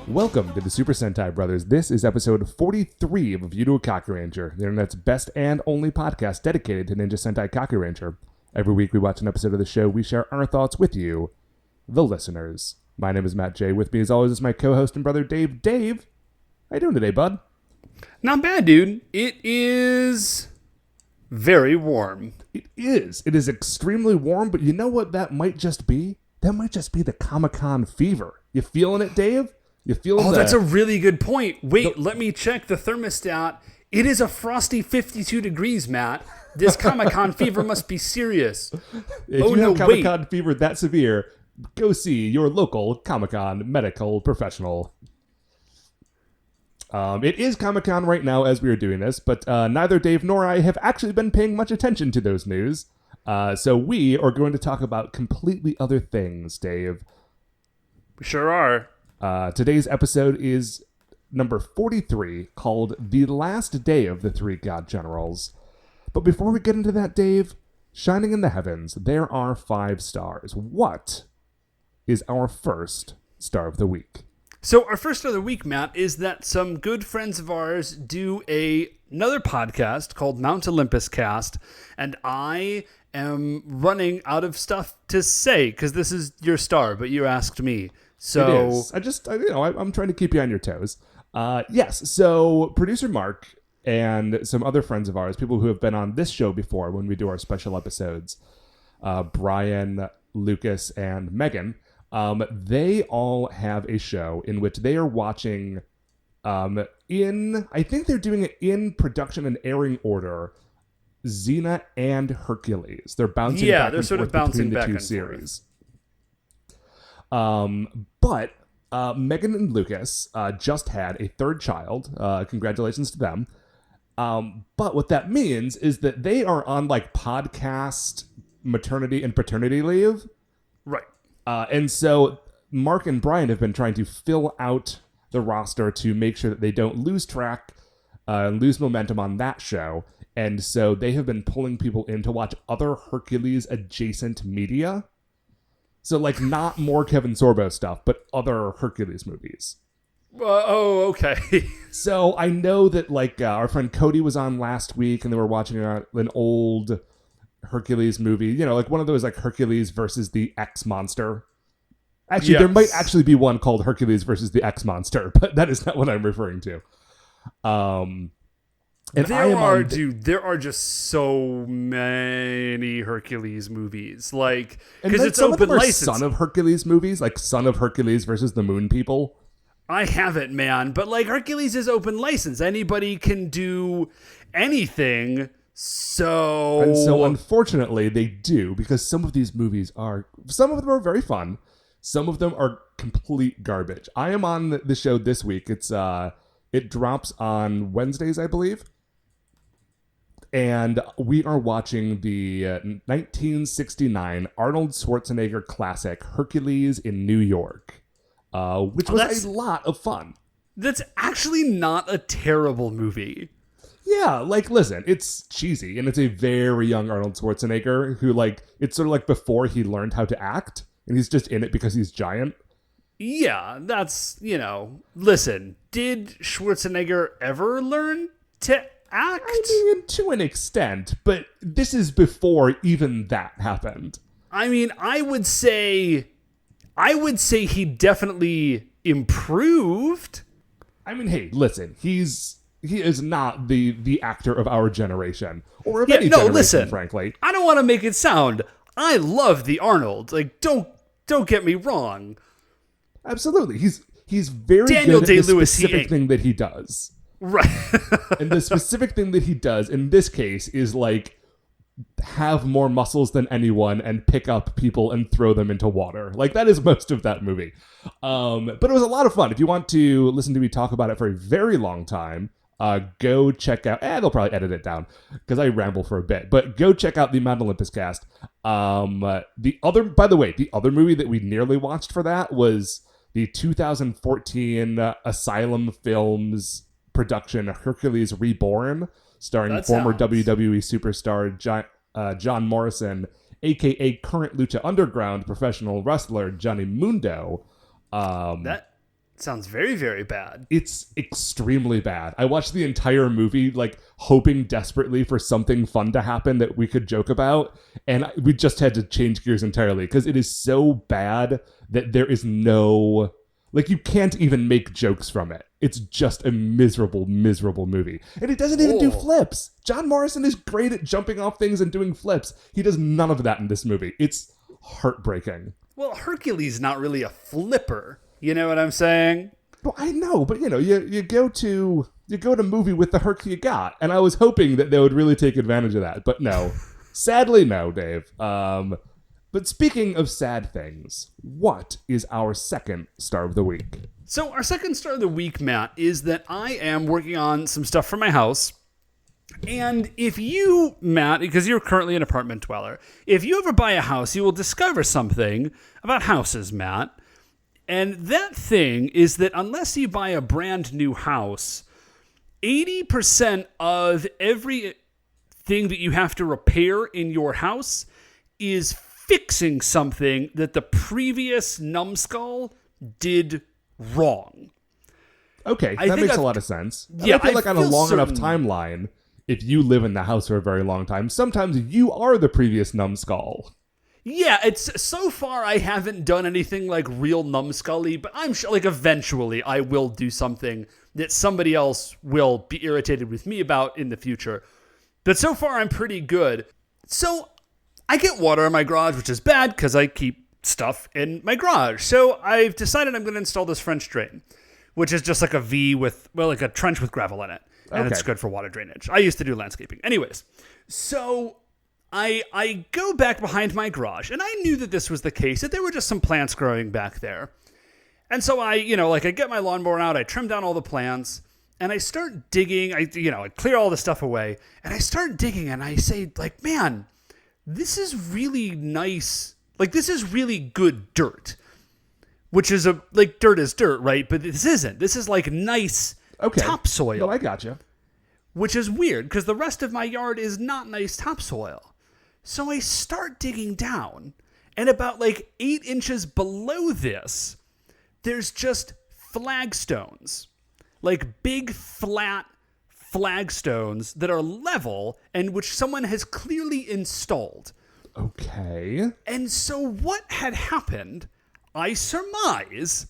Welcome to the Super Sentai Brothers. This is episode 43 of A View to a Kakuranger, the internet's best and only podcast dedicated to Ninja Sentai Kakuranger. Every week we watch an episode of the show, we share our thoughts with you, the listeners. My name is Matt J. With me as always is my co-host and brother Dave. Dave, how you doing today, bud? Not bad, dude. It is very warm. It is. It is extremely warm, but you know what that might just be? That might just be the Comic-Con fever. You feeling it, Dave? You feel Oh, that's a really good point. Wait, let me check the thermostat. It is a frosty 52 degrees, Matt. This Comic-Con fever must be serious. If you have Comic-Con fever that severe, go see your local Comic-Con medical professional. It is Comic-Con right now as we are doing this, but neither Dave nor I have actually been paying much attention to those news. So we are going to talk about completely other things, Dave. We sure are. Today's episode is number 43, called The Last Day of the Three God Generals. But before we get into that, Dave, shining in the heavens, there are 5 stars. What is our first star of the week? So our first star of the week, Matt, is that some good friends of ours do another podcast called Mount Olympus Cast, and I am running out of stuff to say, because this is your star, but you asked me. So it is. I'm trying to keep you on your toes. Yes. So producer Mark and some other friends of ours, people who have been on this show before when we do our special episodes, Brian, Lucas, and Megan, they all have a show in which they are watching, I think they're doing it in production and airing order, Xena and Hercules. They're bouncing back and forth between the two series. But Megan and Lucas just had a third child. Congratulations to them. But what that means is that they are on like podcast maternity and paternity leave. Right. And so Mark and Brian have been trying to fill out the roster to make sure that they don't lose track, lose momentum on that show. And so they have been pulling people in to watch other Hercules adjacent media. So, like, not more Kevin Sorbo stuff, but other Hercules movies. Okay. So, I know that, like, our friend Cody was on last week, and they were watching an old Hercules movie. You know, like one of those, like, Hercules versus the X-Monster. Actually, There might actually be one called Hercules versus the X-Monster, but that is not what I'm referring to. And there are just so many Hercules movies, like, because it's open license. Son of Hercules movies, like Son of Hercules versus the Moon People. I haven't, man, but like Hercules is open license; anybody can do anything. So unfortunately, they do, because some of these movies are very fun. Some of them are complete garbage. I am on the show this week. It drops on Wednesdays, I believe. And we are watching the 1969 Arnold Schwarzenegger classic, Hercules in New York, which was a lot of fun. That's actually not a terrible movie. Yeah, like, listen, it's cheesy, and it's a very young Arnold Schwarzenegger who, like, it's sort of like before he learned how to act, and he's just in it because he's giant. Yeah, that's, listen, did Schwarzenegger ever learn to act? I mean, to an extent, but this is before even that happened. I mean, I would say he definitely improved. I mean, hey, listen, he is not the actor of our generation, or of any generation, listen, frankly. I don't want to make it sound, I love the Arnold. Like, don't get me wrong. Absolutely. He's very Daniel good at the Day-Lewis, specific thing that he does. Right. And the specific thing that he does in this case is, like, have more muscles than anyone and pick up people and throw them into water. Like, that is most of that movie. But it was a lot of fun. If you want to listen to me talk about it for a very long time, go check out. They'll probably edit it down because I ramble for a bit. But go check out the Mount Olympus cast. By the way, the other movie that we nearly watched for that was the 2014 Asylum Films production Hercules Reborn, starring former WWE superstar John Morrison, aka current Lucha Underground professional wrestler Johnny Mundo. That sounds very, very bad. It's extremely bad. I watched the entire movie, like, hoping desperately for something fun to happen that we could joke about, and we just had to change gears entirely, because it is so bad that there is no... Like, you can't even make jokes from it. It's just a miserable, miserable movie. And it doesn't even do flips. John Morrison is great at jumping off things and doing flips. He does none of that in this movie. It's heartbreaking. Well, Hercules not really a flipper. You know what I'm saying? Well, I know, but you go to movie with the Herc you got, and I was hoping that they would really take advantage of that, but no. Sadly, no, Dave. But speaking of sad things, what is our second star of the week? So our second star of the week, Matt, is that I am working on some stuff for my house. And if you, Matt, because you're currently an apartment dweller, if you ever buy a house, you will discover something about houses, Matt. And that thing is that unless you buy a brand new house, 80% of everything that you have to repair in your house is fixing something that the previous numbskull did wrong. Okay, that makes a lot of sense. Yeah, I feel like on a long enough timeline, if you live in the house for a very long time, sometimes you are the previous numbskull. Yeah, it's so far I haven't done anything like real numbskully, but I'm sure like eventually I will do something that somebody else will be irritated with me about in the future. But so far I'm pretty good. So I get water in my garage, which is bad because I keep stuff in my garage. So I've decided I'm going to install this French drain, which is just like a V with, well, like a trench with gravel in it. And it's good for water drainage. I used to do landscaping. Anyways, so I go back behind my garage, and I knew that this was the case, that there were just some plants growing back there. And so I get my lawnmower out, I trim down all the plants, and I start digging. I clear all the stuff away, and I start digging, and I say, like, man, this is really nice. Like, this is really good dirt, which is dirt is dirt, right? But this isn't. This is like nice topsoil. No, I gotcha. Which is weird, because the rest of my yard is not nice topsoil. So I start digging down, and about 8 inches below this, there's just flagstones. Like big, flat flagstones that are level and which someone has clearly installed. Okay. And so what had happened, I surmise,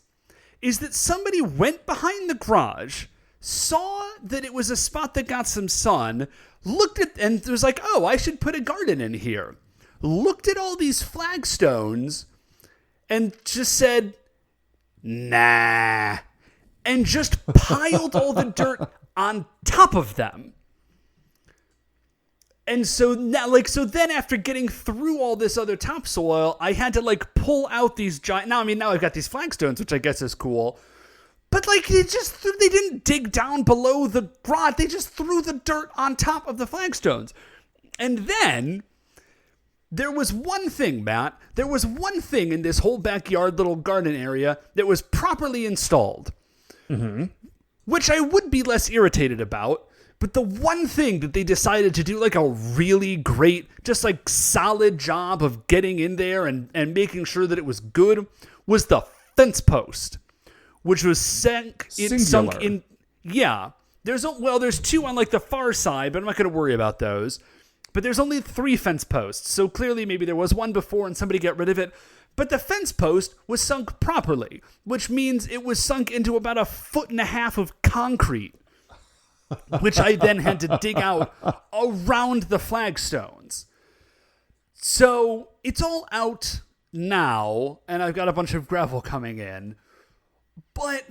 is that somebody went behind the garage, saw that it was a spot that got some sun, looked at, and was like, oh, I should put a garden in here. Looked at all these flagstones and just said, nah, and just piled all the dirt on top of them. And so now, then after getting through all this other topsoil, I had to pull out these giant. Now I've got these flagstones, which I guess is cool. But they didn't dig down below the garage. They just threw the dirt on top of the flagstones. And then there was one thing, Matt. There was one thing in this whole backyard little garden area that was properly installed. Mm-hmm. Which I would be less irritated about. But the one thing that they decided to do a really great, just solid job of getting in there and making sure that it was good was the fence post. Which was sunk in. Yeah. There's two on the far side, but I'm not going to worry about those. But there's only 3 fence posts. So clearly maybe there was one before and somebody got rid of it. But the fence post was sunk properly, which means it was sunk into about 1.5 feet of concrete, which I then had to dig out around the flagstones. So it's all out now, and I've got a bunch of gravel coming in. But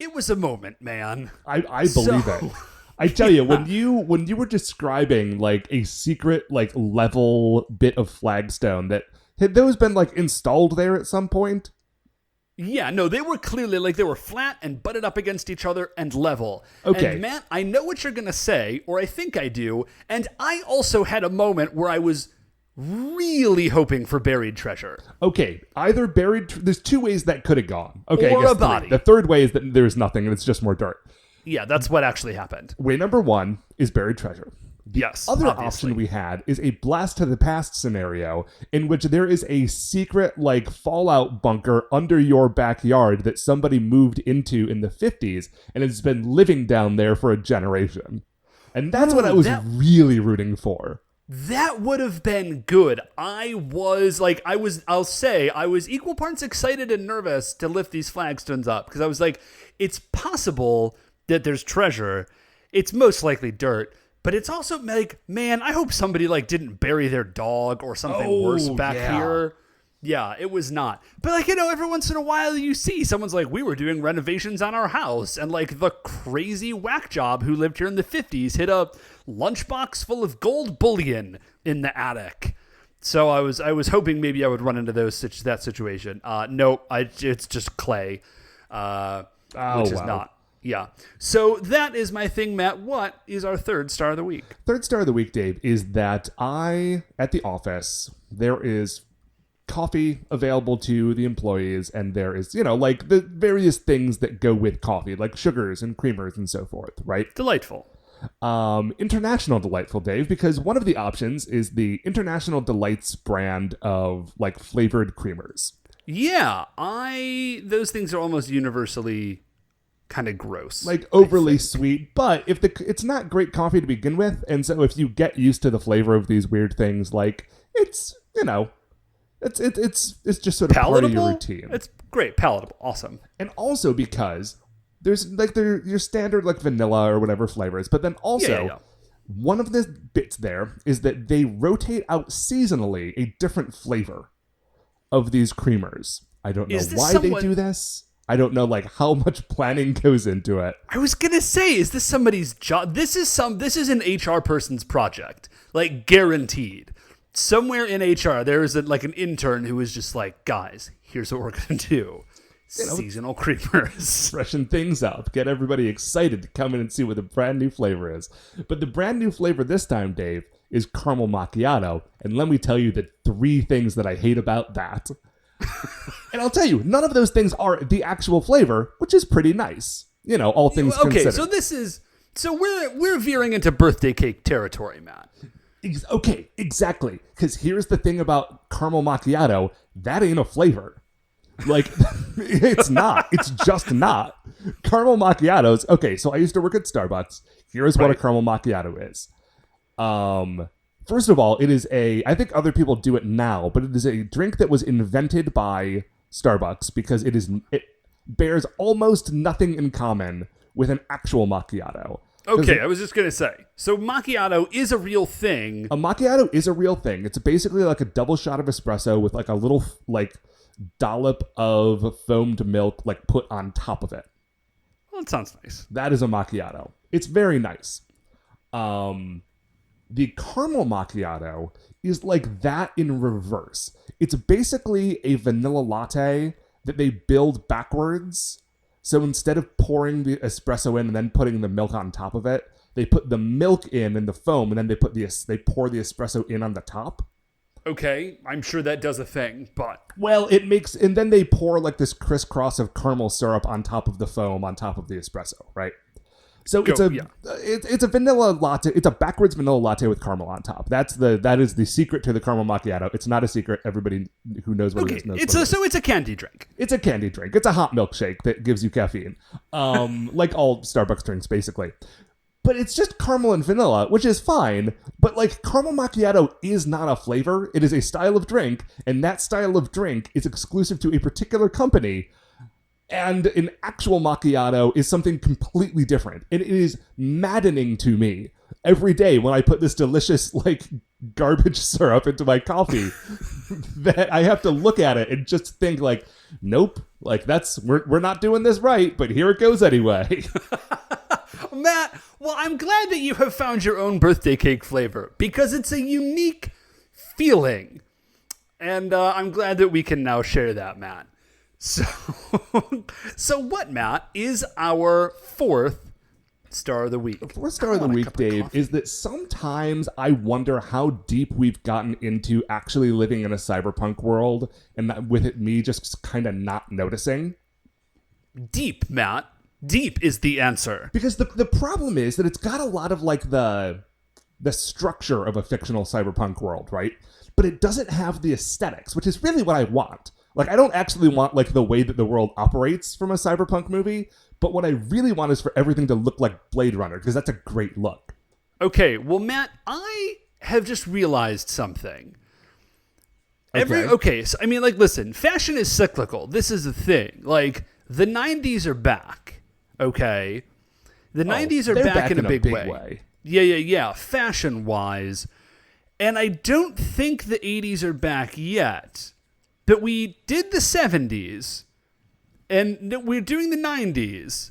it was a moment, man. I believe it. I tell you, when you were describing a secret level bit of flagstone that had those been installed there at some point? Yeah, no, they were clearly like they were flat and butted up against each other and level. Okay. And Matt, I know what you're going to say, or I think I do, and I also had a moment where I was really hoping for buried treasure. Okay, either there's two ways that could have gone. Okay, Or I guess a body. The third way is that there's nothing and it's just more dirt. Yeah, that's what actually happened. Way number one is buried treasure. Yes, Other obviously. option we had is a blast to the past scenario in which there is a secret like fallout bunker under your backyard that somebody moved into in the 50s and has been living down there for a generation. And that's what I was really rooting for. That would have been good. I'll say, I was equal parts excited and nervous to lift these flagstones up because I was like, it's possible that there's treasure. It's most likely dirt. But it's also like, man, I hope somebody like didn't bury their dog or something worse back here. Yeah, it was not. But like, every once in a while you see someone's like, we were doing renovations on our house. And like the crazy whack job who lived here in the 50s hid a lunchbox full of gold bullion in the attic. So I was hoping maybe I would run into that situation. Nope, it's just clay, which is not. Yeah. So that is my thing, Matt. What is our third star of the week? Third star of the week, Dave, is that at the office, there is coffee available to the employees, and there is, like the various things that go with coffee, like sugars and creamers and so forth, right? Delightful. International delightful, Dave, because one of the options is the International Delights brand of like flavored creamers. Yeah, those things are almost universally kind of gross, like overly sweet, but it's not great coffee to begin with, and so if you get used to the flavor of these weird things, like it's just sort of palatable. Part of your routine. It's great, palatable, awesome, and also because there's like your standard like vanilla or whatever flavors, but then also one of the bits there is that they rotate out seasonally a different flavor of these creamers. I don't know why they do this. I don't know like how much planning goes into it. I was gonna say, is this somebody's job? This is an HR person's project, like guaranteed. Somewhere in HR, there is like an intern who is just like, guys, here's what we're gonna do: seasonal creamers, freshen things up, get everybody excited to come in and see what the brand new flavor is. But the brand new flavor this time, Dave, is caramel macchiato, and let me tell you the 3 things that I hate about that. And I'll tell you, none of those things are the actual flavor, which is pretty nice. All things considered. Okay, so we're veering into birthday cake territory, Matt. Okay, exactly. Because here's the thing about caramel macchiato: that ain't a flavor. Like, it's not. It's just not. Caramel macchiatos. Okay, so I used to work at Starbucks. Here's what a caramel macchiato is. First of all, it is I think other people do it now, but it is a drink that was invented by Starbucks because it bears almost nothing in common with an actual macchiato. Okay, I was just going to say, so macchiato is a real thing. A macchiato is a real thing. It's basically like a double shot of espresso with like a little like dollop of foamed milk like put on top of it. Well, that sounds nice. That is a macchiato. It's very nice. The caramel macchiato is like that in reverse. It's basically a vanilla latte that they build backwards. So instead of pouring the espresso in and then putting the milk on top of it, they put the milk in and the foam, and then they pour the espresso in on the top. Okay, I'm sure that does a thing, but... Well, and then they pour like this crisscross of caramel syrup on top of the foam on top of the espresso, right? So it's a vanilla latte. It's a backwards vanilla latte with caramel on top. That is the secret to the caramel macchiato. It's not a secret. Everybody who knows what it is knows. So it's a candy drink. It's a candy drink. It's a hot milkshake that gives you caffeine, like all Starbucks drinks basically. But it's just caramel and vanilla, which is fine. But like caramel macchiato is not a flavor. It is a style of drink, and that style of drink is exclusive to a particular company. And an actual macchiato is something completely different. And it is maddening to me every day when I put this delicious, like, garbage syrup into my coffee that I have to look at it and just think, like, nope, like, we're not doing this right, but here it goes anyway. Matt, well, I'm glad that you have found your own birthday cake flavor because it's a unique feeling. And I'm glad that we can now share that, Matt. So, so what, Matt, is our fourth star of the week? The fourth star of the week, Dave, is that sometimes I wonder how deep we've gotten into actually living in a cyberpunk world, and that with it, me just kind of not noticing. Deep, Matt. Deep is the answer. Because the problem is that it's got a lot of like the structure of a fictional cyberpunk world, right? But it doesn't have the aesthetics, which is really what I want. Like, I don't actually want, like, the way that the world operates from a cyberpunk movie, but what I really want is for everything to look like Blade Runner, because that's a great look. Okay, well, Matt, I have just realized something. Okay. So, I mean, like, listen, fashion is cyclical. This is the thing. Like, the 90s are back, okay? The 90s are back in a big way. Yeah, fashion-wise. And I don't think the 80s are back yet. But we did the 70s, and we're doing the 90s.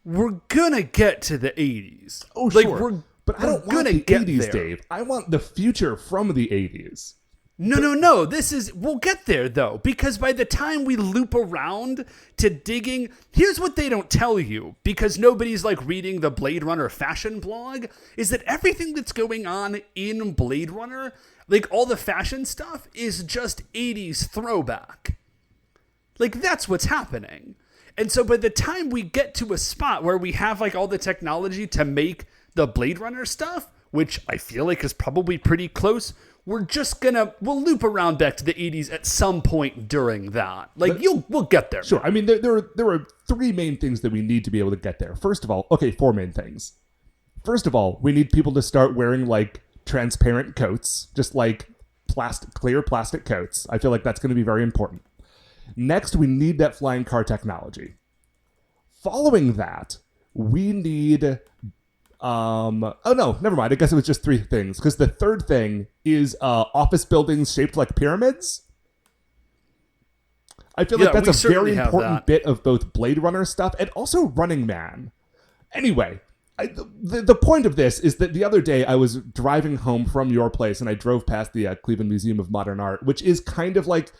We're gonna get to the 80s. Oh, like, sure. But I don't want the 80s, Dave. I want the future from the 80s. No. We'll get there, though, because by the time we loop around to digging, here's what they don't tell you, because nobody's, like, reading the Blade Runner fashion blog, is that everything that's going on in Blade Runner, like, all the fashion stuff is just 80s throwback. Like, that's what's happening. And so by the time we get to a spot where we have, like, all the technology to make the Blade Runner stuff, which I feel like is probably pretty close, we'll loop around back to the 80s at some point during that. Like, we'll get there. Sure. I mean, there are three main things that we need to be able to get there. First of all, four main things. First of all, we need people to start wearing, like, transparent coats, just like clear plastic coats. I feel like that's going to be very important. Next, we need that flying car technology. Following that, we need never mind. I guess it was just three things, because the third thing is office buildings shaped like pyramids. I feel like that's a very important bit of both Blade Runner stuff and also Running Man. Anyway, the point of this is that the other day I was driving home from your place and I drove past the Cleveland Museum of Modern Art, which is kind of like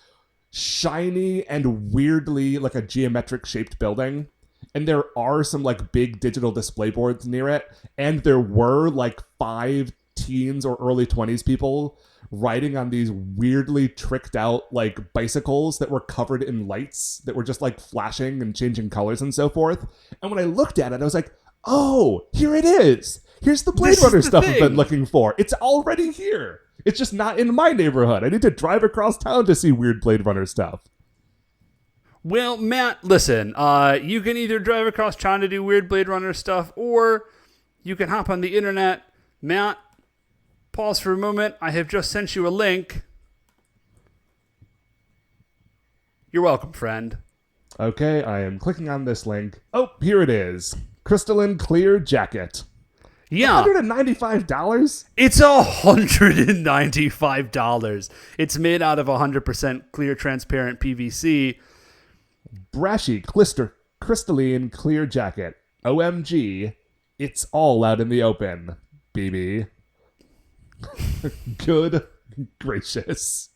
shiny and weirdly like a geometric shaped building. And there are some like big digital display boards near it. And there were like 5 teens or early 20s people riding on these weirdly tricked out like bicycles that were covered in lights that were just like flashing and changing colors and so forth. And when I looked at it, I was like, oh, here it is. Here's the Blade Runner stuff I've been looking for. It's already here. It's just not in my neighborhood. I need to drive across town to see weird Blade Runner stuff. Well, Matt, listen, you can either drive across town to do weird Blade Runner stuff, or you can hop on the internet. Matt, pause for a moment. I have just sent you a link. You're welcome, friend. Okay, I am clicking on this link. Oh, here it is. Crystalline clear jacket. Yeah. $195? It's $195. It's made out of 100% clear, transparent PVC. Brashy, crystalline clear jacket. OMG, it's all out in the open, BB. Good gracious.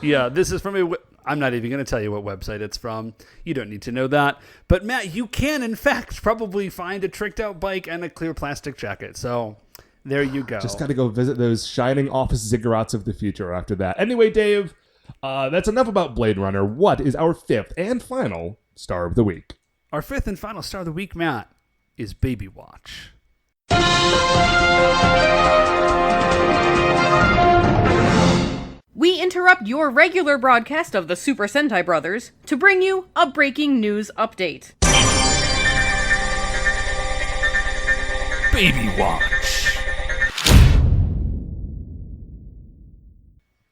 Yeah, this is from I'm not even going to tell you what website it's from. You don't need to know that. But Matt, you can in fact probably find a tricked out bike and a clear plastic jacket. So there you go. Just got to go visit those shining office ziggurats of the future after that. Anyway, Dave, that's enough about Blade Runner. What is our fifth and final star of the week? Our fifth and final star of the week, Matt, is Baby Watch. We interrupt your regular broadcast of the Super Sentai Brothers to bring you a breaking news update. Baby Watch.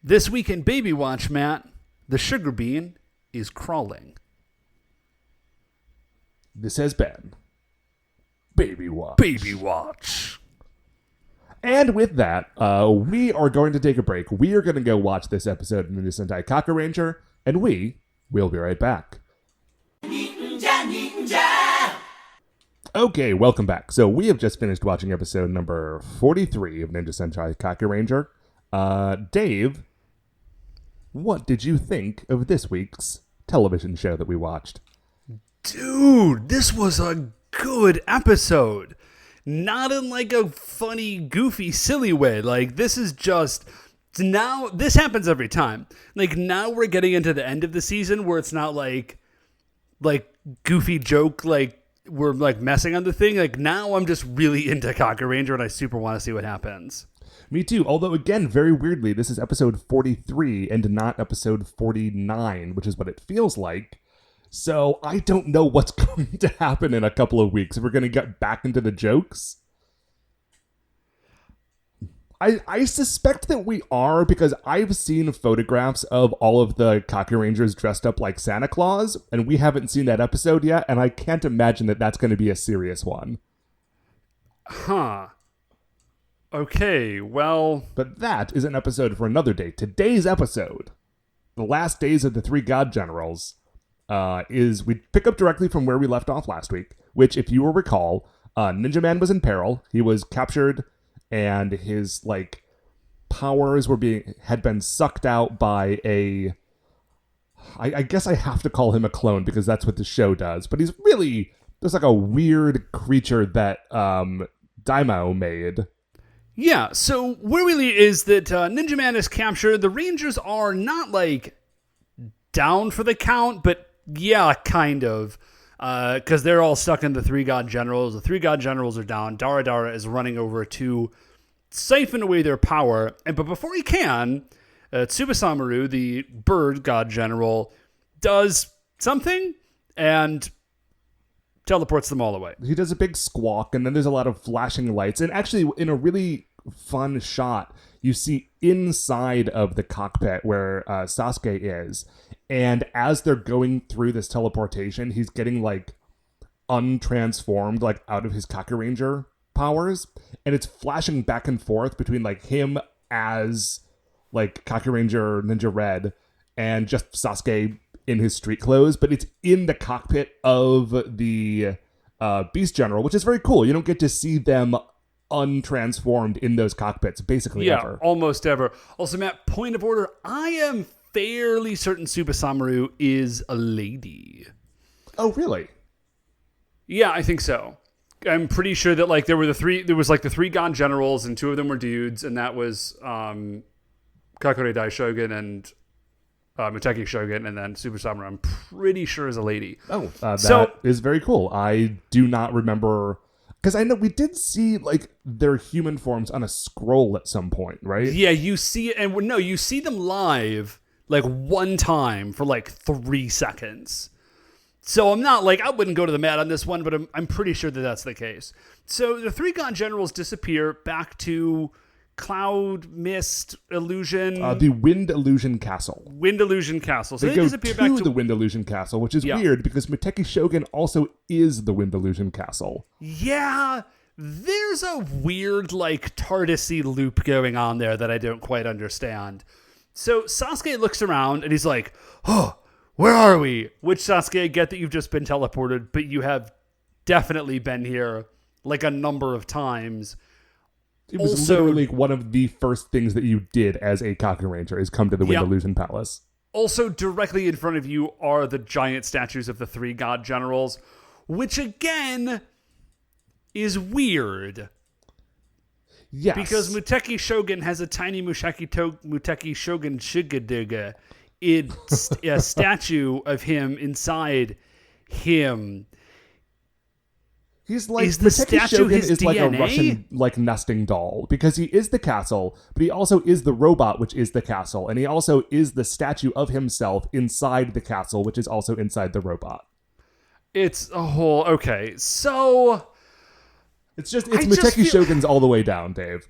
This week in Baby Watch, Matt, the sugar bean is crawling. This has been Baby Watch. Baby Watch. And with that, we are going to take a break. We are going to go watch this episode of Ninja Sentai Kakuranger, and we will be right back. Ninja! Okay, welcome back. So we have just finished watching episode number 43 of Ninja Sentai Kakuranger. Dave, what did you think of this week's television show that we watched. Dude, this was a good episode. Not in like a funny, goofy, silly way. Like, this is just... Now, this happens every time. Like, now we're getting into the end of the season where it's not like goofy joke, like, we're like messing on the thing. Like, now I'm just really into Kakuranger and I super want to see what happens. Me too. Although, again, very weirdly, this is episode 43 and not episode 49, which is what it feels like. So I don't know what's going to happen in a couple of weeks. If we're going to get back into the jokes. I suspect that we are, because I've seen photographs of all of the Kakurangers dressed up like Santa Claus, and we haven't seen that episode yet, and I can't imagine that that's going to be a serious one. Huh. Okay, well... But that is an episode for another day. Today's episode, the last days of the three God Generals, is we pick up directly from where we left off last week, which, if you will recall, Ninja Man was in peril. He was captured, and his like powers had been sucked out by I guess I have to call him a clone because that's what the show does. But he's really just like a weird creature that Daimao made. Yeah, so where really is that Ninja Man is captured. The Rangers are not like down for the count, but yeah, kind of. Because they're all stuck in the three God Generals. The three God Generals are down. Dara is running over to siphon away their power. But before he can, Tsubasamaru, the bird God General, does something and teleports them all away. He does a big squawk, and then there's a lot of flashing lights. And actually, in a really fun shot, you see inside of the cockpit where Sasuke is. And as they're going through this teleportation, he's getting like untransformed, like out of his Kakuranger powers. And it's flashing back and forth between like him as like Kakuranger Ninja Red and just Sasuke in his street clothes. But it's in the cockpit of the Beast General, which is very cool. You don't get to see them untransformed in those cockpits basically ever. Almost ever. Also, Matt, point of order, I am fairly certain Tsubasamaru is a lady. Oh, really? Yeah, I think so. I'm pretty sure that like there was the three God Generals and two of them were dudes, and that was Kakure Shogun and Muteki Shogun, and then Tsubasamaru I'm pretty sure is a lady. Oh, that is very cool. I do not remember, because I know we did see like their human forms on a scroll at some point, right? Yeah, you see it, and no, you see them live like one time for like 3 seconds. So I'm not like, I wouldn't go to the mat on this one, but I'm pretty sure that that's the case. So the three God Generals disappear back to Cloud, Mist, Illusion. The Wind Illusion Castle. Wind Illusion Castle. So they go disappear back to the Wind Illusion Castle, which is weird because Muteki Shogun also is the Wind Illusion Castle. Yeah, there's a weird like TARDIS-y loop going on there that I don't quite understand. So Sasuke looks around and he's like, oh, where are we? Which, Sasuke, I get that you've just been teleported, but you have definitely been here like a number of times. It was literally one of the first things that you did as a Kakuranger is come to the Wind Illusion Palace. Also, directly in front of you are the giant statues of the three God Generals, which again is weird. Yes. Because Muteki Shogun has a tiny Muteki Shogun Shigaduga. It's a statue of him inside him. He's like, is the statue Shogun his is DNA? Like a Russian like nesting doll, because he is the castle, but he also is the robot, which is the castle, and he also is the statue of himself inside the castle, which is also inside the robot. It's a whole okay. So it's Muteki Shogun's all the way down, Dave.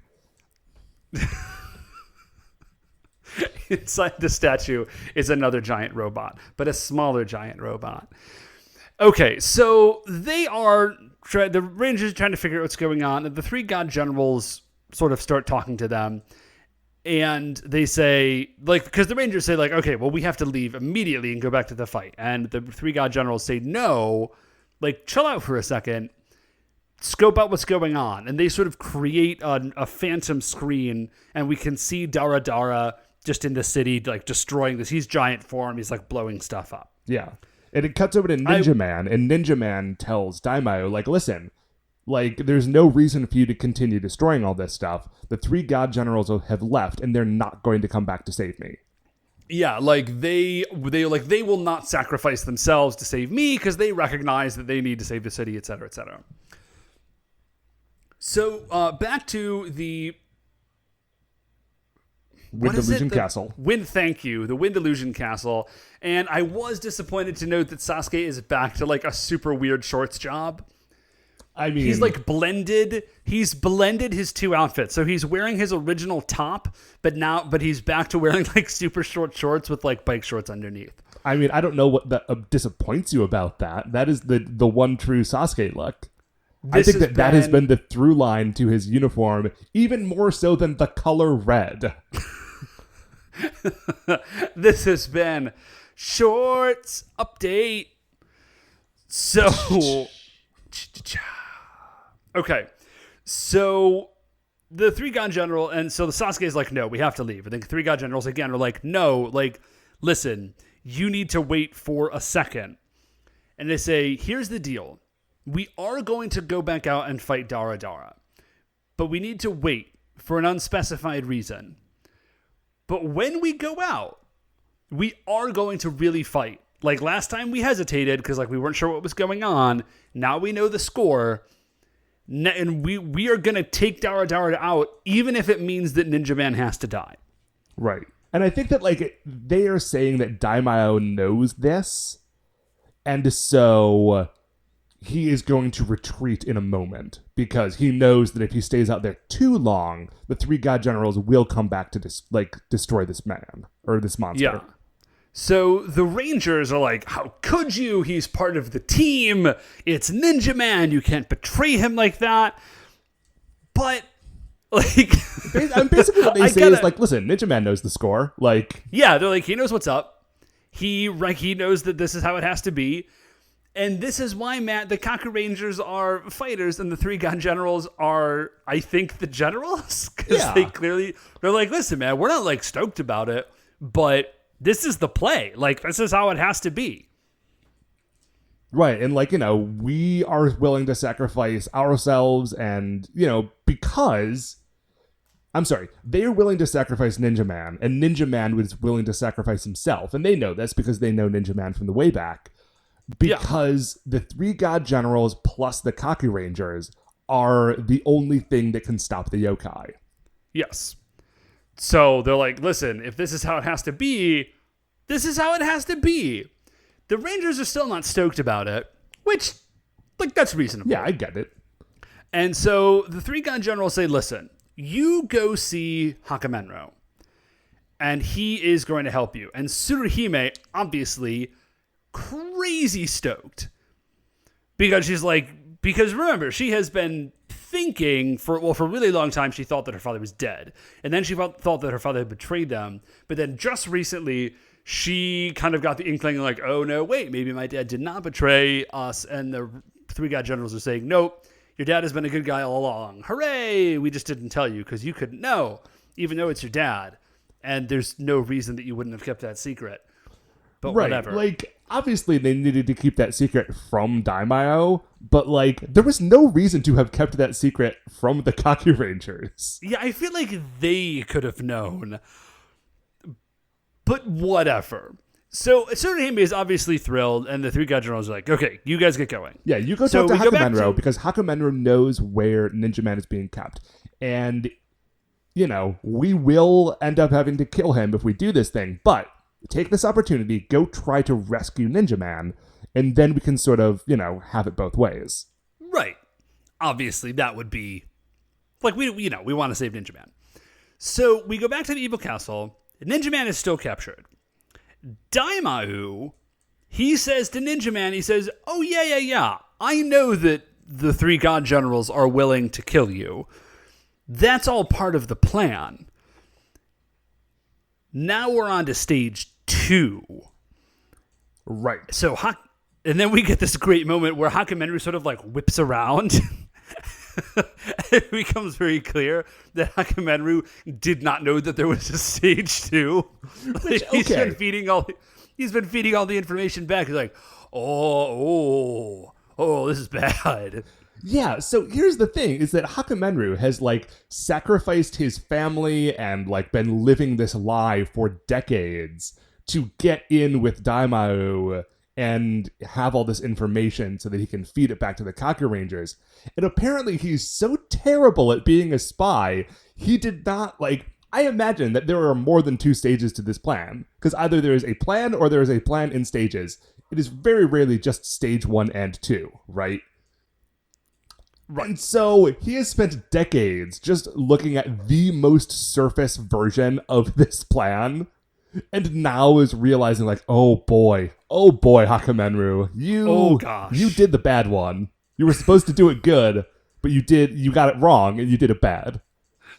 Inside the statue is another giant robot, but a smaller giant robot. Okay, so the Rangers are trying to figure out what's going on, and the three God Generals sort of start talking to them, and they say, like, because the Rangers say, like, okay, well, we have to leave immediately and go back to the fight, and the three God Generals say, no, like, chill out for a second, scope out what's going on, and they sort of create a phantom screen, and we can see Dara just in the city, like, destroying this. He's giant form, he's, like, blowing stuff up. Yeah. And it cuts over to Ninja Man, and Ninja Man tells Daimyo, like, listen, like, there's no reason for you to continue destroying all this stuff. The 3 god generals have left, and they're not going to come back to save me. Yeah, like they will not sacrifice themselves to save me because they recognize that they need to save the city, etc., etc. So back to the Wind Illusion Castle. Thank you, the Wind Illusion Castle. And I was disappointed to note that Sasuke is back to like a super weird shorts job. I mean, he's like blended. He's blended his 2 outfits. So he's wearing his original top, but he's back to wearing like super short shorts with like bike shorts underneath. I mean, I don't know what disappoints you about that. That is the one true Sasuke look. I think that has been the through line to his uniform, even more so than the color red. This has been Shorts Update. So... Okay, so the 3 god general, and so the Sasuke is like, no, we have to leave. I think 3 god generals again are like, no, like, listen, you need to wait for a second. And they say, here's the deal. We are going to go back out and fight Dara Dara, but we need to wait for an unspecified reason. But when we go out, we are going to really fight. Like last time we hesitated because like we weren't sure what was going on. Now we know the score. And we are going to take Dara Dara out, even if it means that Ninja Man has to die. Right. And I think that, like, they are saying that Daimyo knows this, and so he is going to retreat in a moment, because he knows that if he stays out there too long, the 3 god generals will come back to, destroy this man, or this monster. Yeah. So the Rangers are like, how could you? He's part of the team. It's Ninja Man. You can't betray him like that. But, like... basically what they say is, like, listen, Ninja Man knows the score. Like... Yeah, they're like, he knows what's up. He knows that this is how it has to be. And this is why, Matt, the Kakurangers are fighters and the 3 god generals are, I think, the generals. Because they're like, listen, man, we're not, like, stoked about it, but... This is the play. Like, this is how it has to be. Right. And, like, you know, we are willing to sacrifice ourselves and, you know, because... I'm sorry. They are willing to sacrifice Ninja Man, and Ninja Man was willing to sacrifice himself. And they know this because they know Ninja Man from the way back. Because the 3 god generals plus the Kakurangers are the only thing that can stop the yokai. Yes. So they're like, listen, if this is how it has to be, this is how it has to be. The Rangers are still not stoked about it, which, like, that's reasonable. Yeah, I get it. And so the 3 god generals say, listen, you go see Hakumenro, and he is going to help you. And Tsuruhime, obviously, crazy stoked. Because she's like, because remember, she has been thinking for a really long time, she thought that her father was dead. And then she thought that her father had betrayed them. But then just recently, she kind of got the inkling like, oh, no, wait, maybe my dad did not betray us. And the 3 god generals are saying, nope, your dad has been a good guy all along. Hooray! We just didn't tell you because you couldn't know, even though it's your dad. And there's no reason that you wouldn't have kept that secret. But whatever. Like, obviously they needed to keep that secret from Daimyo, but, like, there was no reason to have kept that secret from the Kakurangers. Yeah, I feel like they could have known. But whatever. So Tsuruhime is obviously thrilled, and the 3 god generals are like, okay, you guys get going. Yeah, you go talk to Hakumenro, because Hakumenro knows where Ninja Man is being kept. And, you know, we will end up having to kill him if we do this thing, but take this opportunity, go try to rescue Ninja Man, and then we can sort of, you know, have it both ways. Right. Obviously, that would be... Like, we want to save Ninja Man. So, we go back to the Evil Castle. Ninja Man is still captured. Daimyo, he says to Ninja Man, he says, oh, yeah. I know that the 3 god generals are willing to kill you. That's all part of the plan. Now we're on to stage 2. Right. So, and then we get this great moment where Hakumenro sort of like whips around it becomes very clear that Hakumenru did not know that there was a stage 2. Which, He's been feeding all the information back. He's like, oh, this is bad. Yeah, so here's the thing, is that Hakumenru has, like, sacrificed his family and, like, been living this lie for decades to get in with Daimao and have all this information so that he can feed it back to the Kakurangers. And apparently he's so terrible at being a spy, he did not, like... I imagine that there are more than 2 stages to this plan, because either there is a plan or there is a plan in stages. It is very rarely just stage 1 and 2, right? Right. And so he has spent decades just looking at the most surface version of this plan, and now is realizing, like, oh boy, Hakumenru, you did the bad one. You were supposed to do it good, but you got it wrong, and you did it bad.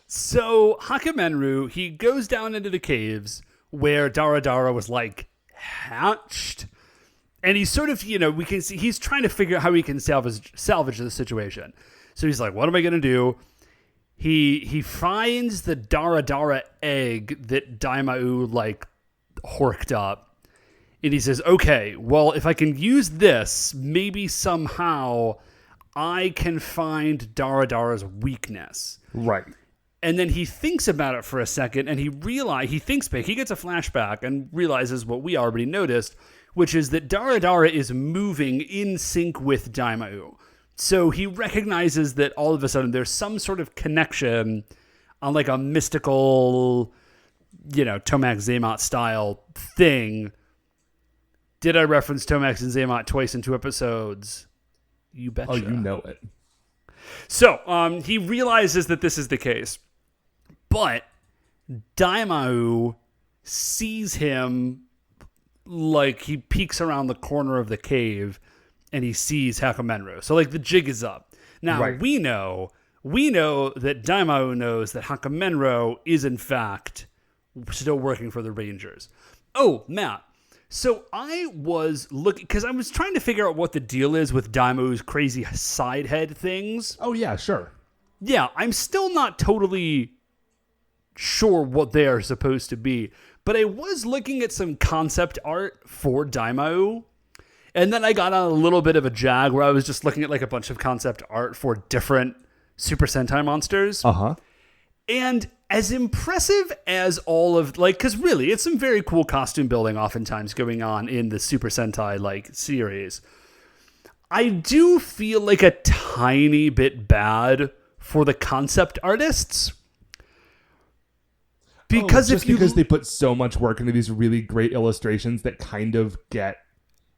So Hakumenru, he goes down into the caves where Dara was, like, hatched. And he's sort of, we can see he's trying to figure out how he can salvage the situation. So he's like, what am I going to do? He finds the Dara egg that Daimao, like, horked up. And he says, okay, well, if I can use this, maybe somehow I can find Dara's weakness. Right. And then he thinks about it for a second, and he thinks back. He gets a flashback and realizes what we already noticed, which is that Dara is moving in sync with Daimao. So he recognizes that all of a sudden there's some sort of connection on, like, a mystical, Tomax Xamot style thing. Did I reference Tomax and Xamot twice in 2 episodes? You betcha. Oh, you know it. So he realizes that this is the case. But Daimao sees him, like, he peeks around the corner of the cave and he sees Hakumenru. So, like, the jig is up. Now, right. we know that Daimao knows that Hakumenru is, in fact, still working for the Rangers. Oh, Matt. So I was looking, because I was trying to figure out what the deal is with Daimo's crazy side head things. Oh, yeah, sure. Yeah, I'm still not totally sure what they are supposed to be. But I was looking at some concept art for Daimao. And then I got on a little bit of a jag where I was just looking at, like, a bunch of concept art for different Super Sentai monsters. Uh-huh. And as impressive as all of, like, because really, it's some very cool costume building oftentimes going on in the Super Sentai, like, series. I do feel like a tiny bit bad for the concept artists. Because because they put so much work into these really great illustrations that kind of get,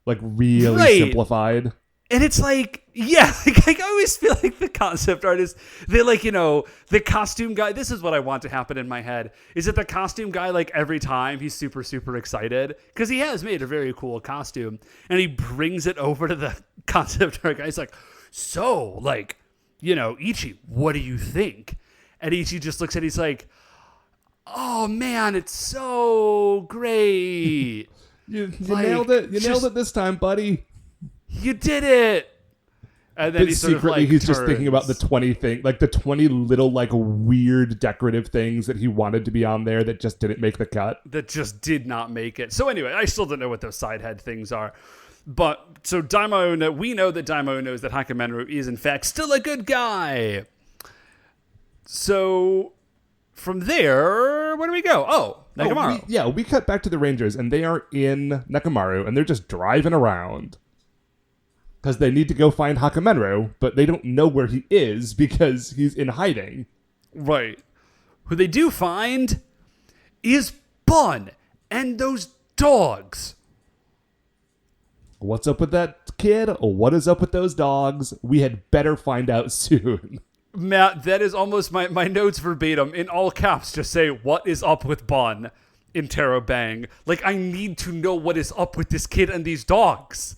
like, really simplified. And it's like, yeah, like, I always feel like the concept artists, they're like, the costume guy, this is what I want to happen in my head, is that the costume guy, like, every time he's super, super excited, because he has made a very cool costume, and he brings it over to the concept art guy. He's like, so, like, Ichi, what do you think? And Ichi just looks at it, he's like, oh, man, it's so great. You nailed it. You nailed it this time, buddy. You did it. And then he's secretly he's just thinking about the 20 little, like, weird decorative things that he wanted to be on there that just didn't make the cut. That just did not make it. So anyway, I still don't know what those side head things are. But so we know that Daimao knows that Hakumenru is in fact still a good guy. So from there, where do we go? Oh, Nekamaru. We cut back to the Rangers, and they are in Nekamaru, and they're just driving around. Because they need to go find Hakumenru, but they don't know where he is because he's in hiding. Right. Who they do find is Bun and those dogs. What's up with that kid? What is up with those dogs? We had better find out soon. Matt, that is almost my notes verbatim. In all caps, just say, what is up with Bun in Taro Bang? Like, I need to know what is up with this kid and these dogs.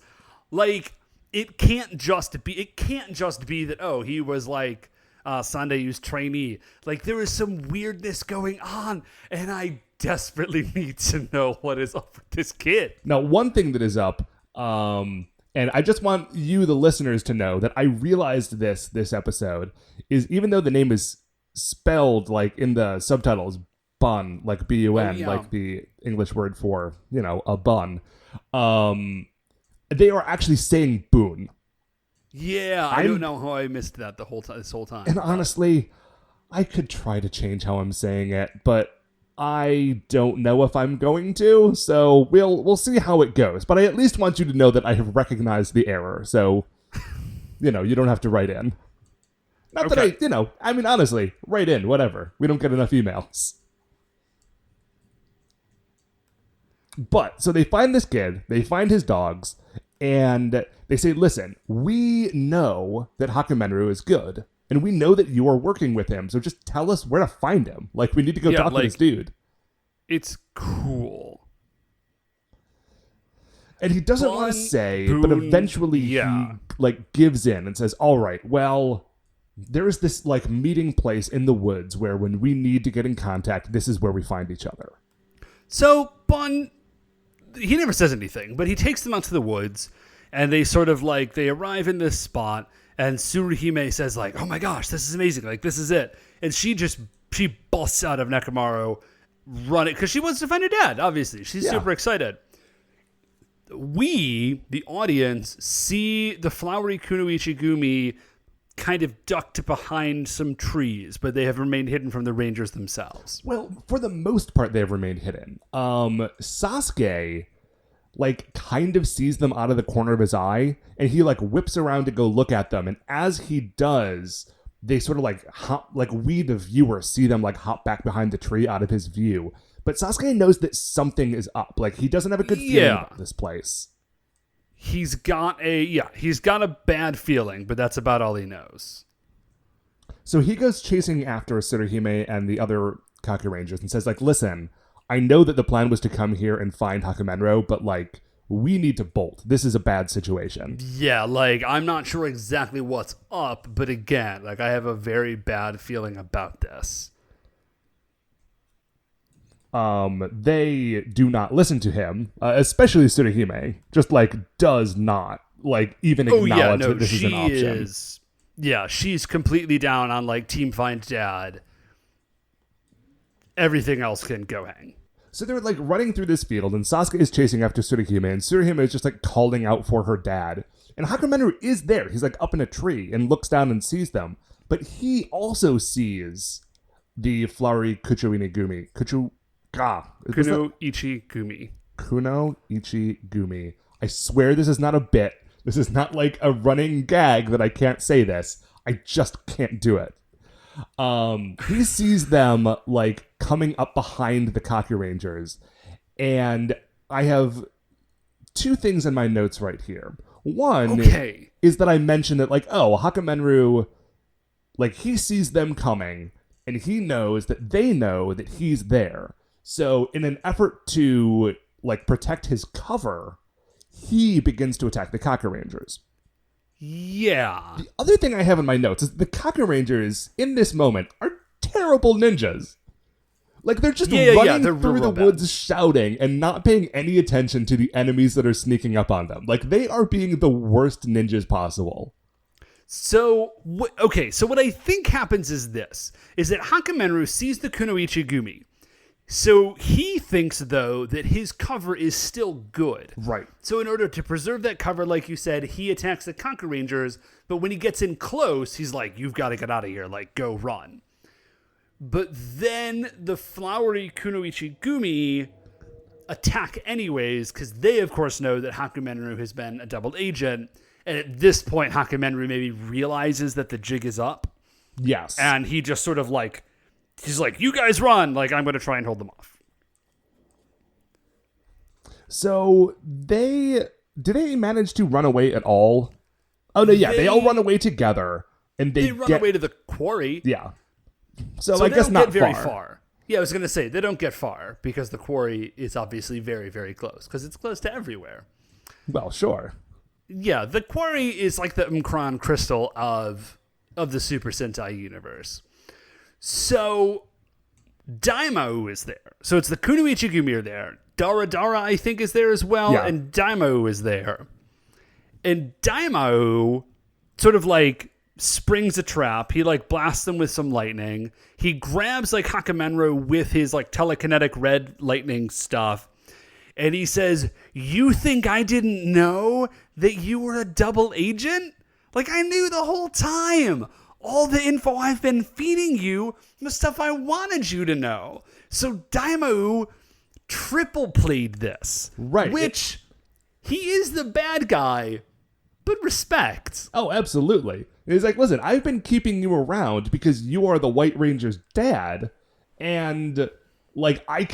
Like, it can't just be that, oh, he was like Sandayu's trainee. Like, there is some weirdness going on, and I desperately need to know what is up with this kid. Now, one thing that is up, And I just want you, the listeners, to know that I realized this episode is, even though the name is spelled like in the subtitles, bun, like B-U-N, like the English word for, a bun, they are actually saying boon. Yeah, I don't know how I missed that this whole time. And honestly, I could try to change how I'm saying it, but I don't know if I'm going to, so we'll see how it goes. But I at least want you to know that I have recognized the error, so, you don't have to write in. Not that honestly, write in, whatever. We don't get enough emails. But, so they find this kid, they find his dogs, and they say, listen, we know that Hakumenru is good. And we know that you are working with him, so just tell us where to find him. Like, we need to go talk to this dude. It's cool. And he doesn't want to say, but eventually he, gives in and says, all right, well, there is this, meeting place in the woods where when we need to get in contact, this is where we find each other. So, Bun, he never says anything, but he takes them out to the woods, and they sort of, they arrive in this spot. And Tsuruhime says, oh my gosh, this is amazing. This is it. And she busts out of Nekomaru running because she wants to find her dad, obviously. She's super excited. We, the audience, see the flowery Kunoichi Gumi kind of ducked behind some trees, but they have remained hidden from the Rangers themselves. Well, for the most part, they have remained hidden. Sasuke kind of sees them out of the corner of his eye, and he whips around to go look at them, and as he does, they sort of hop, we the viewer see them hop back behind the tree out of his view. But Sasuke knows that something is up. He doesn't have a good feeling about this place. He's got a bad feeling, but that's about all he knows. So he goes chasing after Tsuruhime and the other Kakurangers and says, listen, I know that the plan was to come here and find Hakumenro, but, we need to bolt. This is a bad situation. Yeah, I'm not sure exactly what's up, but again, I have a very bad feeling about this. They do not listen to him, especially Tsuruhime. Just, does not, even acknowledge that this is an option. She's completely down on, Team Find Dad. Everything else can go hang. So they're running through this field, and Sasuke is chasing after Tsuruhime, and Tsuruhime is just calling out for her dad. And Hakumenru is there. He's up in a tree and looks down and sees them. But he also sees the flowery Kunoichi Gumi. Kunoichi Gumi. I swear this is not a bit. This is not a running gag that I can't say this. I just can't do it. He sees them coming up behind the Kakurangers, and I have two things in my notes right here. One is that I mentioned that Hakumenru, he sees them coming, and he knows that they know that he's there. So in an effort to protect his cover, he begins to attack the Kakurangers. Yeah. The other thing I have in my notes is the Kakurangers, in this moment, are terrible ninjas. They're just running through the woods shouting and not paying any attention to the enemies that are sneaking up on them. They are being the worst ninjas possible. So what I think happens is that Hakumenru sees the Kunoichi Gumi. So he thinks, though, that his cover is still good. Right. So in order to preserve that cover, like you said, he attacks the Kakurangers, but when he gets in close, he's like, you've got to get out of here, go run. But then the flowery Kunoichi Gumi attack anyways, because they, of course, know that Hakumenru has been a double agent, and at this point, Hakumenru maybe realizes that the jig is up. Yes. And he just sort of he's like, you guys run. I'm going to try and hold them off. So did they manage to run away at all? Oh, no, yeah. They all run away together. And they run away to the quarry. Yeah. So I guess not very far. Yeah, I was going to say, they don't get far because the quarry is obviously very, very close because it's close to everywhere. Well, sure. Yeah, the quarry is like the Umkron crystal of the Super Sentai universe. So Daimao is there. So it's the Kunoichi Gumi are there. Dara, I think, is there as well, and Daimao is there. And Daimao sort of like springs a trap. He like blasts them with some lightning. He grabs like Hakumenro with his like telekinetic red lightning stuff. And he says, "You think I didn't know that you were a double agent? Like, I knew the whole time. All the info I've been feeding you was stuff I wanted you to know." So Daimao triple played this. Right. Which, he is the bad guy, but respect. Oh, absolutely. He's like, listen, I've been keeping you around because you are the White Ranger's dad, and like I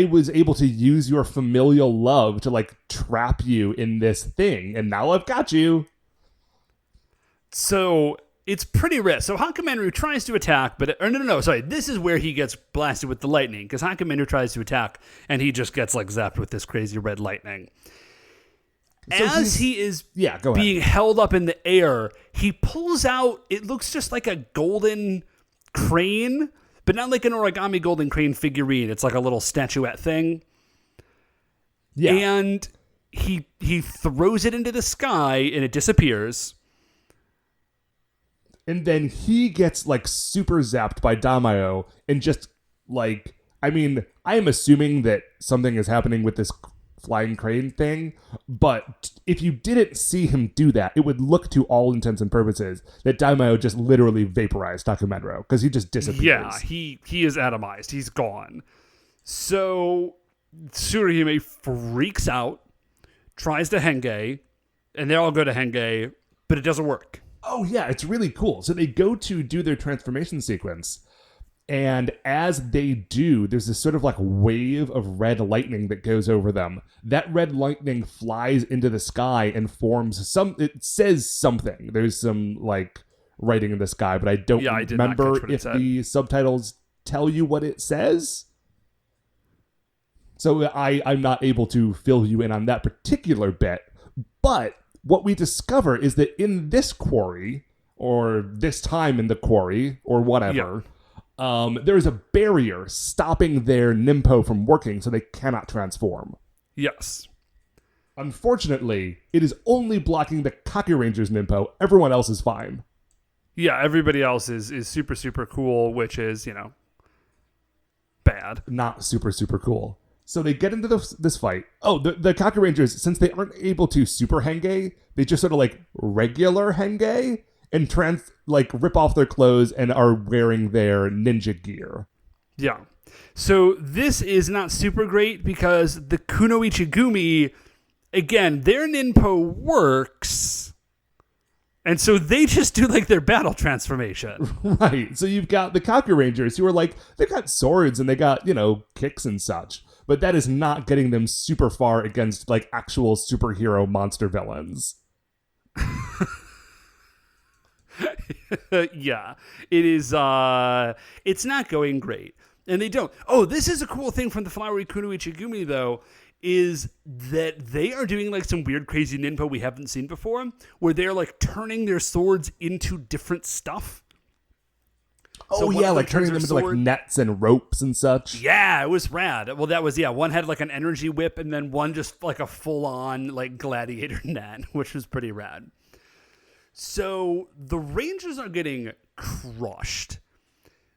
was able to use your familial love to like trap you in this thing, and now I've got you. So it's pretty rare. So Hakumenru tries to attack, but this is where he gets blasted with the lightning, because Hakumenru tries to attack and he just gets like zapped with this crazy red lightning. So as he is go being ahead. held up in the air, he pulls out, it looks just like a golden crane, but not like an origami golden crane figurine. It's like a little statuette thing. Yeah. And he throws it into the sky and it disappears. And then he gets like super zapped by Daimao and just like, I mean, I am assuming that something is happening with this flying crane thing, but if you didn't see him do that, it would look to all intents and purposes that Daimao just literally vaporized Hakumenro because he just disappears. Yeah, he is atomized. He's gone. So Tsuruhime freaks out, tries to Henge, and they all go to Henge, but it doesn't work. Oh yeah, it's really cool. So they go to do their transformation sequence, and as they do, there's this sort of like wave of red lightning that goes over them. That red lightning flies into the sky and forms it says something. There's some like writing in the sky, but I don't remember if the subtitles tell you what it says. So I'm not able to fill you in on that particular bit. But what we discover is that in this quarry, or this time in the quarry, or whatever, there is a barrier stopping their Nimpo from working, so they cannot transform. Yes. Unfortunately, it is only blocking the Kakuranger's Nimpo. Everyone else is fine. Yeah, everybody else is super, super cool, which is, bad. Not super, super cool. So they get into this fight. Oh, the Kakurangers, since they aren't able to super Henge, they just sort of like regular Henge and rip off their clothes and are wearing their ninja gear. Yeah. So this is not super great because the Kunoichigumi, again, their Ninpo works. And so they just do like their battle transformation. Right. So you've got the Kakurangers who are like, they've got swords and they got, kicks and such. But that is not getting them super far against like actual superhero monster villains. Yeah, it is. It's not going great, and they don't. Oh, this is a cool thing from the Flowery Kunoichigumi, though, is that they are doing like some weird, crazy ninpo we haven't seen before, where they're like turning their swords into different stuff. Oh, so yeah, like turning them into like nets and ropes and such. Yeah, it was rad. Well, that was, one had like an energy whip, and then one just like a full-on like gladiator net, which was pretty rad. So the Rangers are getting crushed.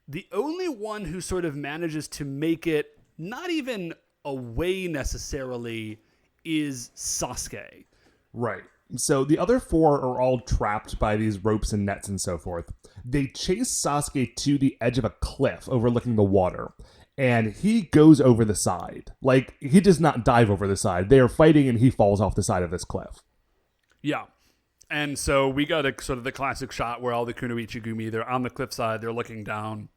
The only one who sort of manages to make it not even away necessarily is Sasuke. Right. So the other four are all trapped by these ropes and nets and so forth. They chase Sasuke to the edge of a cliff overlooking the water, and he goes over the side. Like, he does not dive over the side. They are fighting, and he falls off the side of this cliff. Yeah. And so we got a sort of the classic shot where all the Kunoichigumi, they're on the cliffside, they're looking down.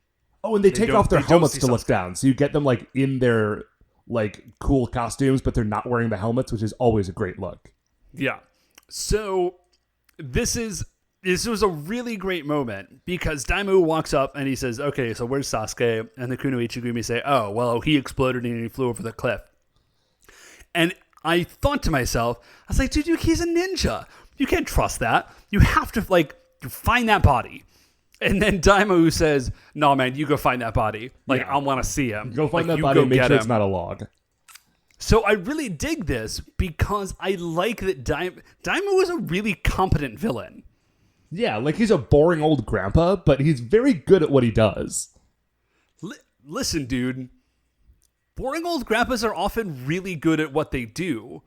Oh, and they take off their helmets to look down. So you get them like in their like cool costumes, but they're not wearing the helmets, which is always a great look. Yeah. So this was a really great moment because Daimao walks up and he says, "Okay, so where's Sasuke?" And the Kunoichigumi say, "Oh, well, he exploded and he flew over the cliff." And I thought to myself, I was like, dude, he's a ninja. You can't trust that. You have to like find that body. And then Daimao says, "No, man, you go find that body. Like, I want to see him. Go find like, that body and make sure it's not a log." So I really dig this because I like that Daimao is a really competent villain. Yeah, like he's a boring old grandpa, but he's very good at what he does. Listen, dude. Boring old grandpas are often really good at what they do.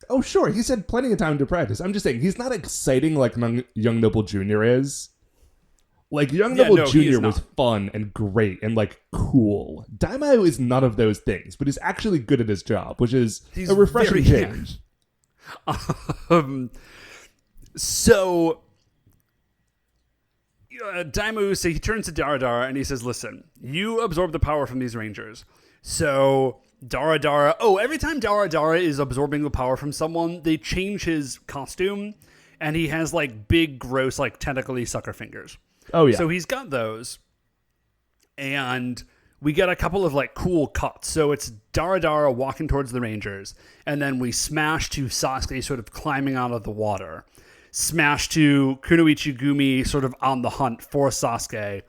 Oh, sure, he's had plenty of time to practice. I'm just saying, he's not exciting like Young Noble Jr. is. Like, Young Noble Jr. was fun and great and, like, cool. Daimao is none of those things, but he's actually good at his job, which is a refreshing change. So, Daimao, so he turns to Daradara and he says, listen, you absorb the power from these rangers. So, Daradara... Oh, every time Daradara is absorbing the power from someone, they change his costume, and he has, like, big, gross, like, tentacly sucker fingers. Oh, yeah. So he's got those, and we get a couple of, like, cool cuts. So it's Daradara walking towards the Rangers, and then we smash to Sasuke sort of climbing out of the water. Smash to Kunoichi Gumi sort of on the hunt for Sasuke.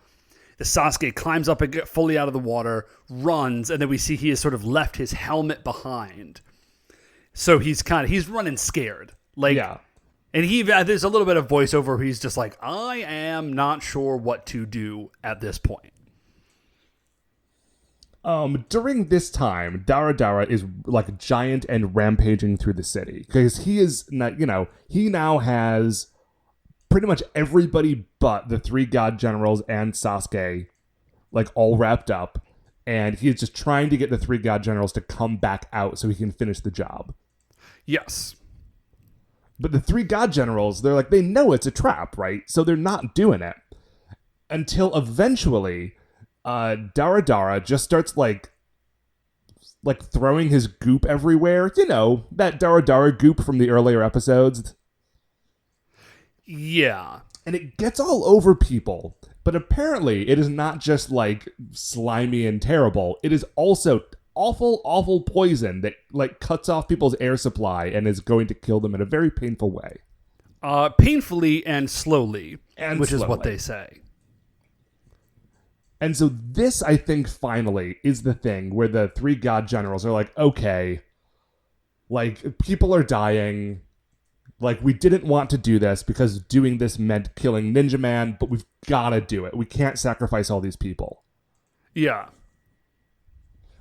The Sasuke climbs up and gets fully out of the water, runs, and then we see he has sort of left his helmet behind. So he's running scared. Like, yeah. And there's a little bit of voiceover where he's just like, I am not sure what to do at this point. During this time, Daradara is like giant and rampaging through the city because he is not, he now has pretty much everybody but the 3 god generals and Sasuke like all wrapped up, and he is just trying to get the 3 god generals to come back out so he can finish the job. Yes. But the 3 god generals, they're like, they know it's a trap, right? So they're not doing it. Until eventually, Daradara just starts like throwing his goop everywhere. You know, that Daradara goop from the earlier episodes. Yeah. And it gets all over people. But apparently, it is not just like slimy and terrible. It is also awful poison that like cuts off people's air supply and is going to kill them in a very painful way. Painfully and slowly, which is what they say. And so this, I think, finally is the thing where the 3 god generals are like, okay, like people are dying. Like, we didn't want to do this because doing this meant killing Ninja Man, but we've got to do it. We can't sacrifice all these people. Yeah.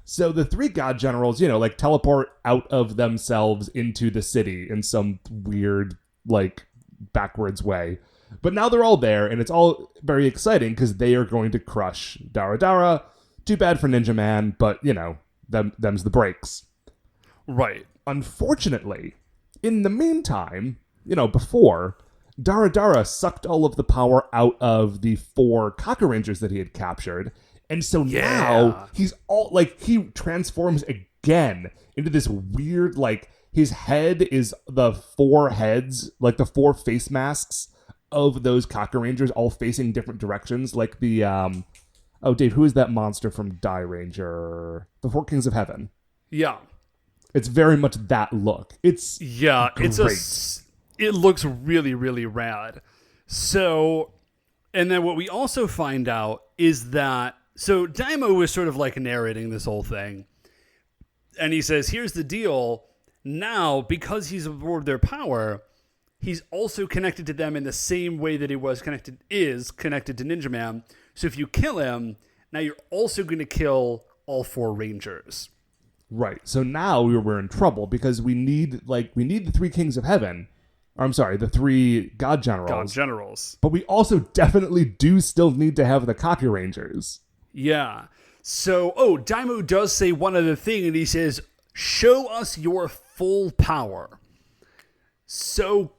So the 3 god generals, like teleport out of themselves into the city in some weird, like, backwards way. But now they're all there, and it's all very exciting because they are going to crush Daradara. Too bad for Ninja Man, but, them's the breaks. Right. Unfortunately, in the meantime, before, Daradara sucked all of the power out of the 4 Kakurangers that he had captured. And so now he's he transforms again into this weird, like, his head is the 4 heads, like the 4 face masks of those Kakurangers all facing different directions. Like the, Dave, who is that monster from Die Ranger? The 4 Kings of Heaven. Yeah. It's very much that look. It's great. It looks really, really rad. So, and then what we also find out is that, so Daimao is sort of like narrating this whole thing. And he says, here's the deal. Now, because he's absorbed their power, he's also connected to them in the same way that he is connected to Ninja Man. So if you kill him, now you're also going to kill all 4 Rangers. Right. So now we're in trouble because we need the 3 Kings of Heaven. Or, I'm sorry, the 3 God Generals. But we also definitely do still need to have the Kakurangers. Yeah. So, Daimao does say one other thing, and he says, show us your full power. So,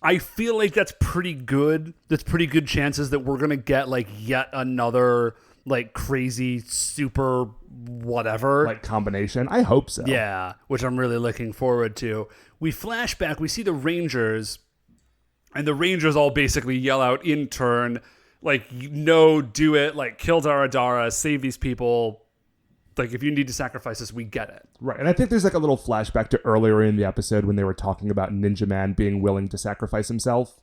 I feel like that's pretty good. That's pretty good chances that we're going to get, like, yet another, like, crazy super whatever. Like, combination? I hope so. Yeah, which I'm really looking forward to. We flash back, we see the Rangers, and the Rangers all basically yell out in turn, like, no, do it, like, kill Daradara, save these people. Like, if you need to sacrifice us, we get it. Right, and I think there's, like, a little flashback to earlier in the episode when they were talking about Ninja Man being willing to sacrifice himself.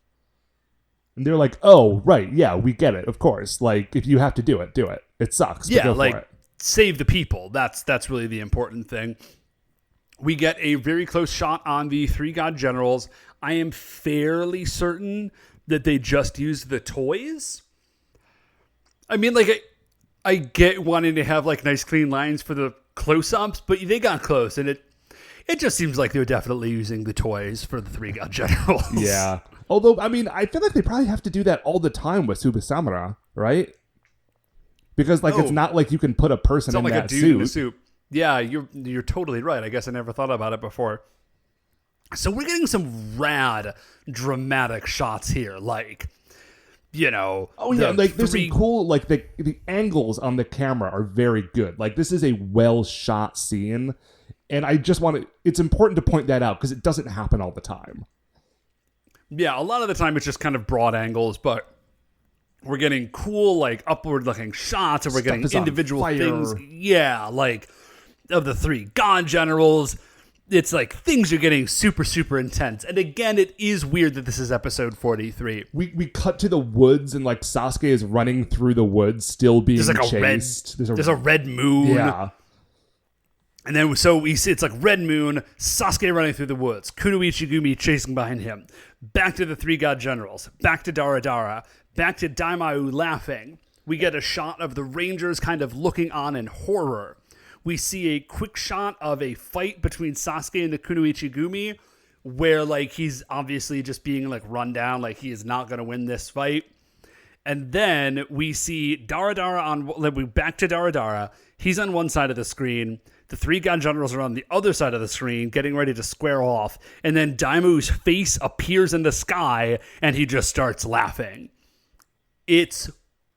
And they're like, oh, right, yeah, we get it, of course. Like, if you have to do it, do it. It sucks, but go for it. save the people. That's really the important thing. We get a very close shot on the three god generals. I am fairly certain that they just used the toys. I mean, like, I get wanting to have like nice clean lines for the close-ups, but they got close, and it just seems like they're definitely using the toys for the three god generals. Yeah. Although, I mean, I feel like they probably have to do that all the time with Super Samura, right? Because like it's not like you can put a person in like that a dude suit. in a suit. Yeah, you're totally right. I guess I never thought about it before. So we're getting some rad dramatic shots here, like, you know. Oh yeah, like there's some cool, like the angles on the camera are very good. Like this is a well shot scene, and I just want to. It's important to point that out because it doesn't happen all the time. Yeah, a lot of the time it's just kind of broad angles, but we're getting cool, like upward looking shots, and we're getting individual things. Yeah, like of the three god generals. It's like things are getting super, super intense. And again, it is weird that this is episode 43. We cut to the woods, and like Sasuke is running through the woods, still being chased. There's a red moon. Yeah. And then so we see it's like red moon, Sasuke running through the woods, Kunoichi Gumi chasing behind him. Back to the three god generals. Back to Dara. Back to Daimao laughing. We get a shot of the Rangers kind of looking on in horror. We see a quick shot of a fight between Sasuke and the Kunoichi Gumi, where like he's obviously just being like run down, like he is not going to win this fight. And then we see Dara back to Dara. He's on one side of the screen. The three god generals are on the other side of the screen, getting ready to square off. And then Daimau's face appears in the sky, and he just starts laughing. It's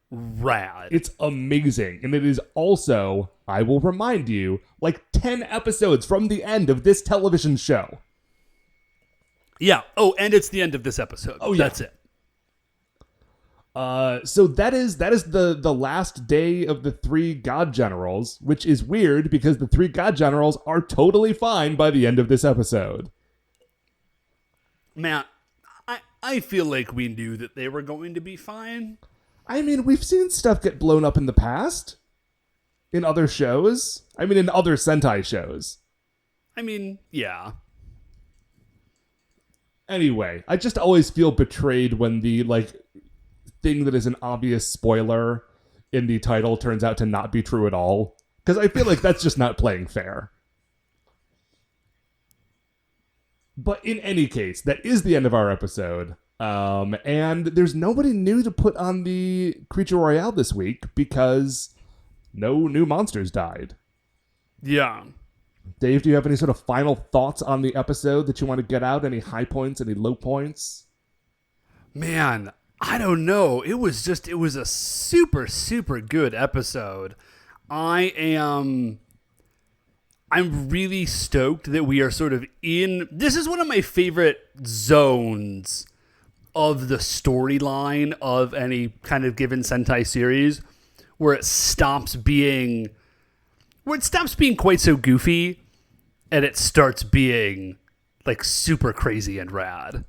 rad. It's amazing. And it is also, I will remind you, like 10 episodes from the end of this television show. Yeah. Oh, and it's the end of this episode. Oh, yeah. That's it. So that is the last day of the three god generals, which is weird because the three god generals are totally fine by the end of this episode. Matt, I feel like we knew that they were going to be fine. I mean, we've seen stuff get blown up in the past. In other shows. I mean, in other Sentai shows. I mean, yeah. Anyway, I just always feel betrayed when the, like, thing that is an obvious spoiler in the title turns out to not be true at all. Because I feel like that's just not playing fair. But in any case, that is the end of our episode. And there's nobody new to put on the Creature Royale this week because no new monsters died. Yeah. Dave, do you have any sort of final thoughts on the episode that you want to get out? Any high points, any low points? Man, I don't know. It was a super, super good episode. I'm really stoked that we are sort of in... This is one of my favorite zones of the storyline of any kind of given Sentai series, where it stops being quite so goofy and it starts being like super crazy and rad.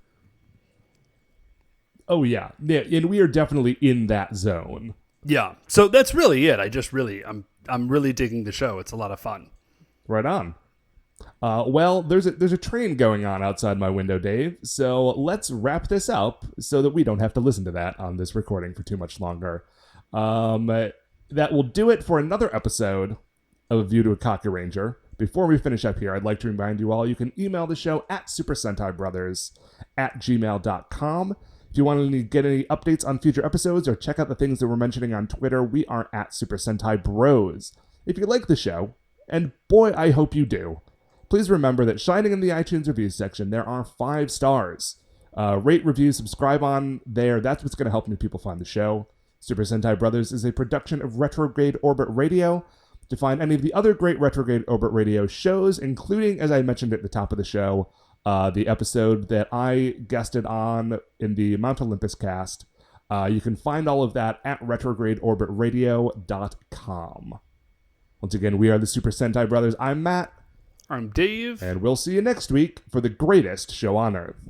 Oh yeah, and we are definitely in that zone. Yeah, so that's really it. I'm really digging the show. It's a lot of fun. Right on. Well, there's a train going on outside my window, Dave. So let's wrap this up so that we don't have to listen to that on this recording for too much longer. That will do it for another episode of A View to a Kakuranger. Before we finish up here, I'd like to remind you all you can email the show at supersentaibrothers@gmail.com. If you want to get any updates on future episodes or check out the things that we're mentioning on Twitter, we are at Super Sentai Bros. If you like the show, and boy, I hope you do, please remember that shining in the iTunes reviews section, there are 5 stars. Rate, review, subscribe on there. That's what's going to help new people find the show. Super Sentai Brothers is a production of Retrograde Orbit Radio. To find any of the other great Retrograde Orbit Radio shows, including, as I mentioned at the top of the show, the episode that I guested on in the Mount Olympus cast, you can find all of that at retrogradeorbitradio.com. Once again, we are the Super Sentai Brothers. I'm Matt. I'm Dave. And we'll see you next week for the greatest show on Earth.